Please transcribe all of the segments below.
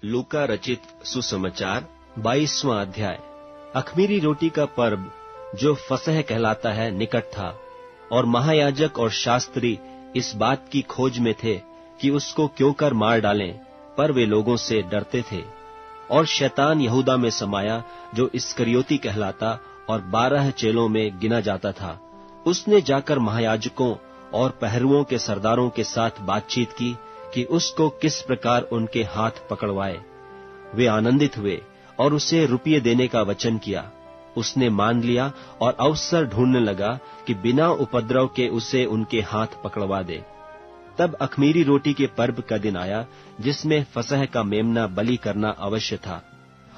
लूका रचित सुसमाचार 22वां अध्याय। अख़मीरी रोटी का पर्व जो फसह कहलाता है निकट था, और महायाजक और शास्त्री इस बात की खोज में थे कि उसको क्यों कर मार डालें, पर वे लोगों से डरते थे। और शैतान यहूदा में समाया, जो इस्करियोती कहलाता और 12 चेलों में गिना जाता था। उसने जाकर महायाजकों और पहरुओं के सरदारों के साथ बातचीत की कि उसको किस प्रकार उनके हाथ पकड़वाए। वे आनंदित हुए और उसे रुपये देने का वचन किया। उसने मान लिया और अवसर ढूंढने लगा कि बिना उपद्रव के उसे उनके हाथ पकड़वा दे। तब अख़मीरी रोटी के पर्व का दिन आया, जिसमें फसह का मेमना बलि करना अवश्य था।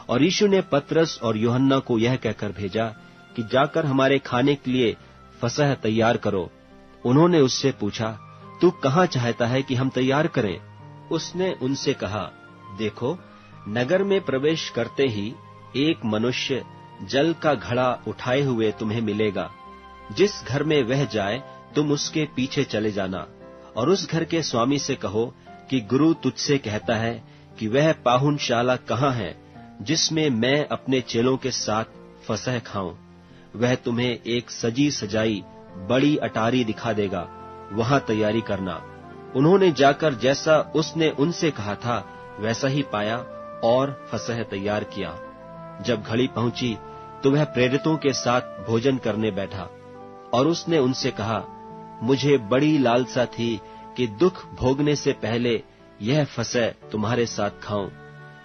और यीशु ने पतरस और यूहन्ना को यह कहकर भेजा कि जाकर हमारे खाने के लिए फसह तैयार करो। उन्होंने उससे पूछा, तू कहाँ चाहता है कि हम तैयार करें? उसने उनसे कहा, देखो, नगर में प्रवेश करते ही एक मनुष्य जल का घड़ा उठाए हुए तुम्हें मिलेगा। जिस घर में वह जाए, तुम उसके पीछे चले जाना, और उस घर के स्वामी से कहो कि गुरु तुझसे कहता है कि वह पाहुनशाला कहाँ है, जिसमें मैं अपने चेलों के साथ फसह खाऊं। वह तुम्हें एक सजी सजाई बड़ी अटारी दिखा देगा, वहां तैयारी करना। उन्होंने जाकर जैसा उसने उनसे कहा था वैसा ही पाया और फसह तैयार किया। जब घड़ी पहुंची तो वह प्रेरितों के साथ भोजन करने बैठा, और उसने उनसे कहा, मुझे बड़ी लालसा थी कि दुख भोगने से पहले यह फसह तुम्हारे साथ खाऊं,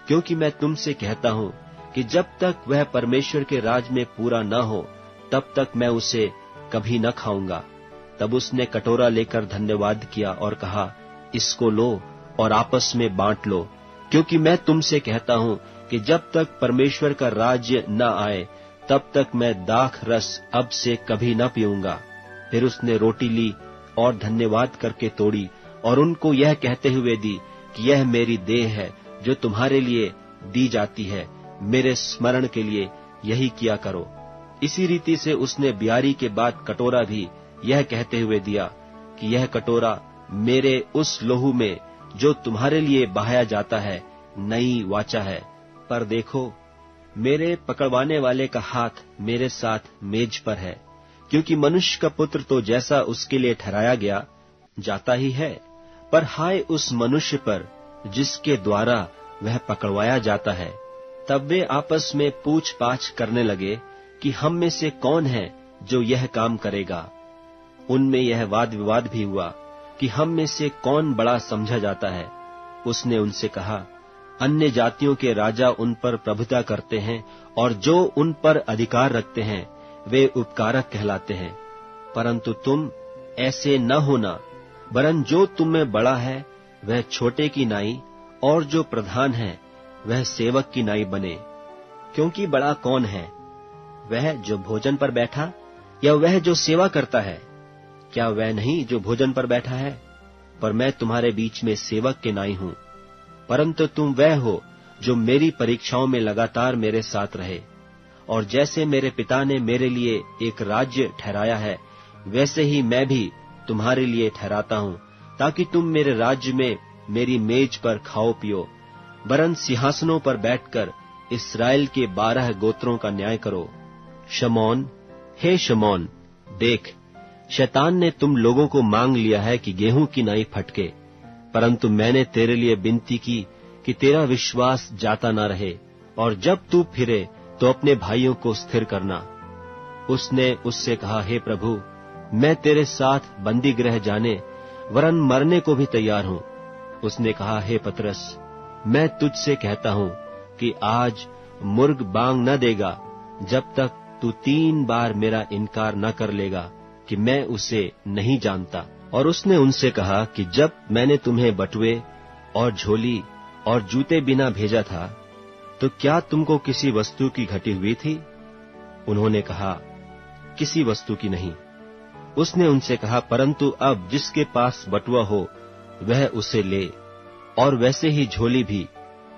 क्योंकि मैं तुमसे कहता हूं कि जब तक वह परमेश्वर के राज में पूरा न हो, तब तक मैं उसे कभी न खाऊंगा। तब उसने कटोरा लेकर धन्यवाद किया और कहा, इसको लो और आपस में बांट लो, क्योंकि मैं तुमसे कहता हूं कि जब तक परमेश्वर का राज्य न आए, तब तक मैं दाख रस अब से कभी न पीऊंगा। फिर उसने रोटी ली और धन्यवाद करके तोड़ी और उनको यह कहते हुए दी कि यह मेरी देह है, जो तुम्हारे लिए दी जाती है। मेरे स्मरण के लिए यही किया करो। इसी रीति से उसने ब्यारी के बाद कटोरा भी यह कहते हुए दिया कि यह कटोरा मेरे उस लोहू में जो तुम्हारे लिए बहाया जाता है नई वाचा है। पर देखो, मेरे पकड़वाने वाले का हाथ मेरे साथ मेज पर है, क्योंकि मनुष्य का पुत्र तो जैसा उसके लिए ठहराया गया जाता ही है, पर हाय उस मनुष्य पर जिसके द्वारा वह पकड़वाया जाता है। तब वे आपस में पूछ पाछ करने लगे कि हम में से कौन है जो यह काम करेगा। उनमें यह वाद विवाद भी हुआ कि हम में से कौन बड़ा समझा जाता है। उसने उनसे कहा, अन्य जातियों के राजा उन पर प्रभुता करते हैं, और जो उन पर अधिकार रखते हैं वे उपकारक कहलाते हैं। परंतु तुम ऐसे न होना, वरन जो तुम में बड़ा है वह छोटे की नाई, और जो प्रधान है वह सेवक की नाई बने। क्योंकि बड़ा कौन है, वह जो भोजन पर बैठा या वह जो सेवा करता है? क्या वह नहीं जो भोजन पर बैठा है? पर मैं तुम्हारे बीच में सेवक के नाई हूं। परंतु तुम वह हो जो मेरी परीक्षाओं में लगातार मेरे साथ रहे। और जैसे मेरे पिता ने मेरे लिए एक राज्य ठहराया है, वैसे ही मैं भी तुम्हारे लिए ठहराता हूं, ताकि तुम मेरे राज्य में मेरी मेज पर खाओ पियो। वरन सिंहासनों पर बैठकर इस्राएल के 12 गोत्रों का न्याय करो। शमौन, हे शमौन, देख, शैतान ने तुम लोगों को मांग लिया है कि गेहूं की नाई फटके, परंतु मैंने तेरे लिए विनती की कि तेरा विश्वास जाता न रहे, और जब तू फिरे तो अपने भाइयों को स्थिर करना। उसने उससे कहा, हे प्रभु, मैं तेरे साथ बंदी गृह जाने वरन मरने को भी तैयार हूं। उसने कहा, हे पतरस, मैं तुझसे कहता हूं कि आज मुर्ग बांग न देगा जब तक तू 3 बार मेरा इनकार न कर लेगा कि मैं उसे नहीं जानता। और उसने उनसे कहा कि जब मैंने तुम्हें बटुए और झोली और जूते बिना भेजा था, तो क्या तुमको किसी वस्तु की घटी हुई थी? उन्होंने कहा, किसी वस्तु की नहीं। उसने उनसे कहा, परंतु अब जिसके पास बटुआ हो वह उसे ले, और वैसे ही झोली भी।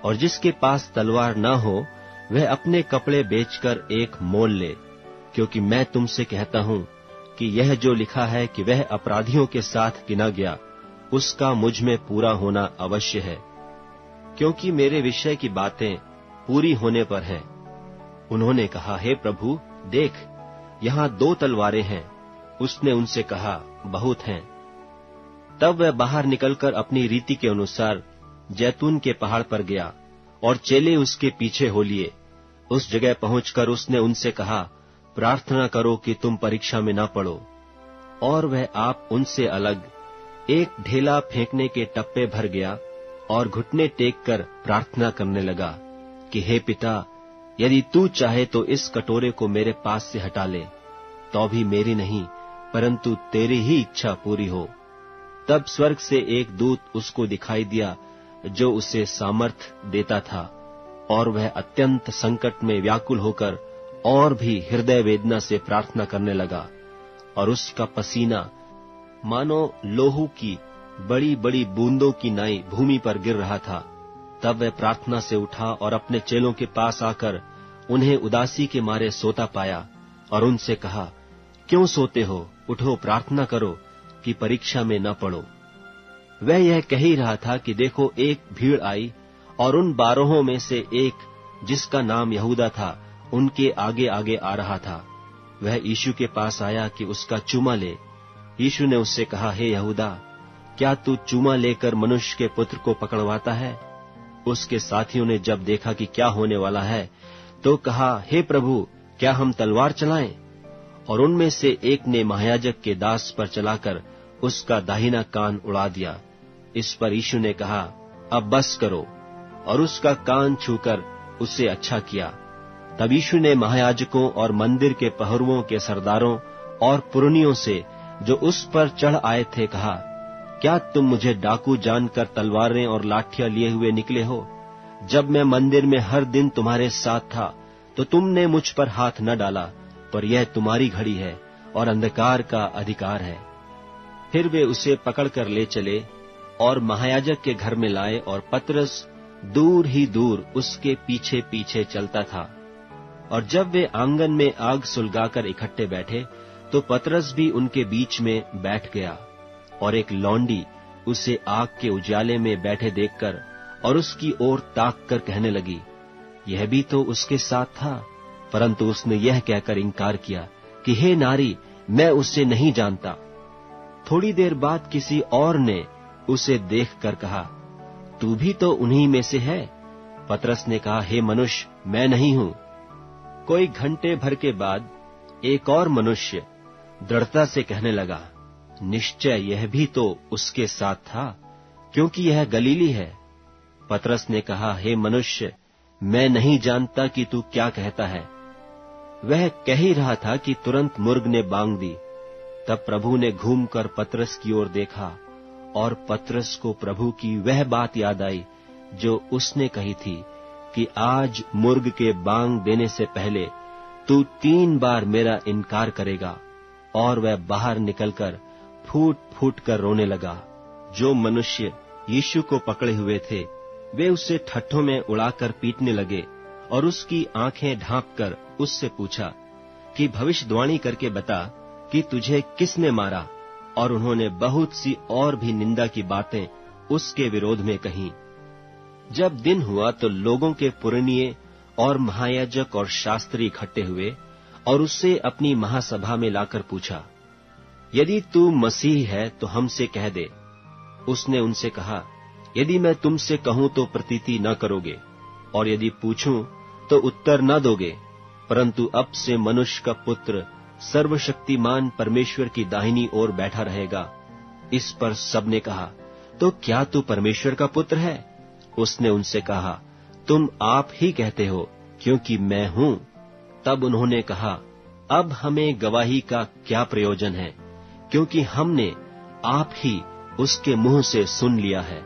और जिसके पास तलवार न हो वह अपने कपड़े बेचकर एक मोल ले, क्योंकि मैं तुमसे कहता हूं कि यह जो लिखा है कि वह अपराधियों के साथ गिना गया, उसका मुझ में पूरा होना अवश्य है। क्योंकि मेरे विषय की बातें पूरी होने पर हैं। उन्होंने कहा, हे प्रभु, देख, यहाँ 2 तलवारें हैं। उसने उनसे कहा, बहुत हैं। तब वह बाहर निकलकर अपनी रीति के अनुसार जैतून के पहाड़ पर गया और चेले उसके पीछे हो लिए। उस जगह पहुंचकर उसने उनसे कहा, प्रार्थना करो कि तुम परीक्षा में न पड़ो। और वह आप उनसे अलग एक ढेला फेंकने के टप्पे भर गया और घुटने टेक कर प्रार्थना करने लगा कि हे पिता, यदि तू चाहे तो इस कटोरे को मेरे पास से हटा ले, तो भी मेरी नहीं परंतु तेरी ही इच्छा पूरी हो। तब स्वर्ग से एक दूत उसको दिखाई दिया जो उसे सामर्थ्य देता था, और वह अत्यंत संकट में व्याकुल होकर और भी हृदय वेदना से प्रार्थना करने लगा, और उसका पसीना मानो लोहू की बड़ी बड़ी बूंदों की नाई भूमि पर गिर रहा था। तब वह प्रार्थना से उठा और अपने चेलों के पास आकर उन्हें उदासी के मारे सोता पाया और उनसे कहा, क्यों सोते हो? उठो, प्रार्थना करो कि परीक्षा में न पड़ो। वह यह कह ही रहा था कि देखो, एक भीड़ आई और उन 12 में से एक, जिसका नाम यहूदा था, उनके आगे आगे आ रहा था। वह यीशु के पास आया कि उसका चूमा ले। यीशु ने उससे कहा, हे यहूदा, क्या तू चूमा लेकर मनुष्य के पुत्र को पकड़वाता है? उसके साथियों ने जब देखा कि क्या होने वाला है, तो कहा, हे प्रभु, क्या हम तलवार चलाएं? और उनमें से एक ने महायाजक के दास पर चलाकर उसका दाहिना कान उड़ा दिया। इस पर यीशु ने कहा, अब बस करो, और उसका कान छूकर उसे अच्छा किया। तब यीशु ने महायाजकों और मंदिर के पहरुओं के सरदारों और पुरनियों से, जो उस पर चढ़ आए थे, कहा, क्या तुम मुझे डाकू जानकर तलवारें और लाठियां लिए हुए निकले हो? जब मैं मंदिर में हर दिन तुम्हारे साथ था तो तुमने मुझ पर हाथ न डाला, पर यह तुम्हारी घड़ी है और अंधकार का अधिकार है। फिर वे उसे पकड़कर ले चले और महायाजक के घर में लाए, और पतरस दूर ही दूर उसके पीछे पीछे चलता था। और जब वे आंगन में आग सुलगाकर इकट्ठे बैठे, तो पतरस भी उनके बीच में बैठ गया। और एक लौंडी उसे आग के उजाले में बैठे देखकर और उसकी ओर ताक कर कहने लगी, यह भी तो उसके साथ था। परंतु उसने यह कहकर इनकार किया कि हे नारी, मैं उससे नहीं जानता। थोड़ी देर बाद किसी और ने उसे देखकर कहा, तू भी तो उन्हीं में से है। पतरस ने कहा, हे मनुष्य, मैं नहीं हूं। कोई घंटे भर के बाद एक और मनुष्य दृढ़ता से कहने लगा, निश्चय यह भी तो उसके साथ था, क्योंकि यह गलीली है। पतरस ने कहा, हे मनुष्य, मैं नहीं जानता कि तू क्या कहता है। वह कह ही रहा था कि तुरंत मुर्ग ने बांग दी। तब प्रभु ने घूमकर पतरस की ओर देखा, और पतरस को प्रभु की वह बात याद आई जो उसने कही थी कि आज मुर्ग के बांग देने से पहले तू 3 बार मेरा इनकार करेगा। और वह बाहर निकलकर फूट फूट कर रोने लगा। जो मनुष्य यीशु को पकड़े हुए थे, वे उसे ठट्ठों में उड़ाकर पीटने लगे और उसकी आंखें ढांपकर उससे पूछा कि भविष्यवाणी करके बता कि तुझे किसने मारा। और उन्होंने बहुत सी और भी निंदा की बातें उसके विरोध में कहीं। जब दिन हुआ तो लोगों के पुरनिये और महायाजक और शास्त्री इकट्ठे हुए और उससे अपनी महासभा में लाकर पूछा, यदि तू मसीह है तो हमसे कह दे। उसने उनसे कहा, यदि मैं तुमसे कहूं तो प्रतीति न करोगे, और यदि पूछूं तो उत्तर न दोगे। परंतु अब से मनुष्य का पुत्र सर्वशक्तिमान परमेश्वर की दाहिनी ओर बैठा रहेगा। इस पर सबने कहा, तो क्या तू परमेश्वर का पुत्र है? उसने उनसे कहा, तुम आप ही कहते हो, क्योंकि मैं हूं। तब उन्होंने कहा, अब हमें गवाही का क्या प्रयोजन है, क्योंकि हमने आप ही उसके मुंह से सुन लिया है।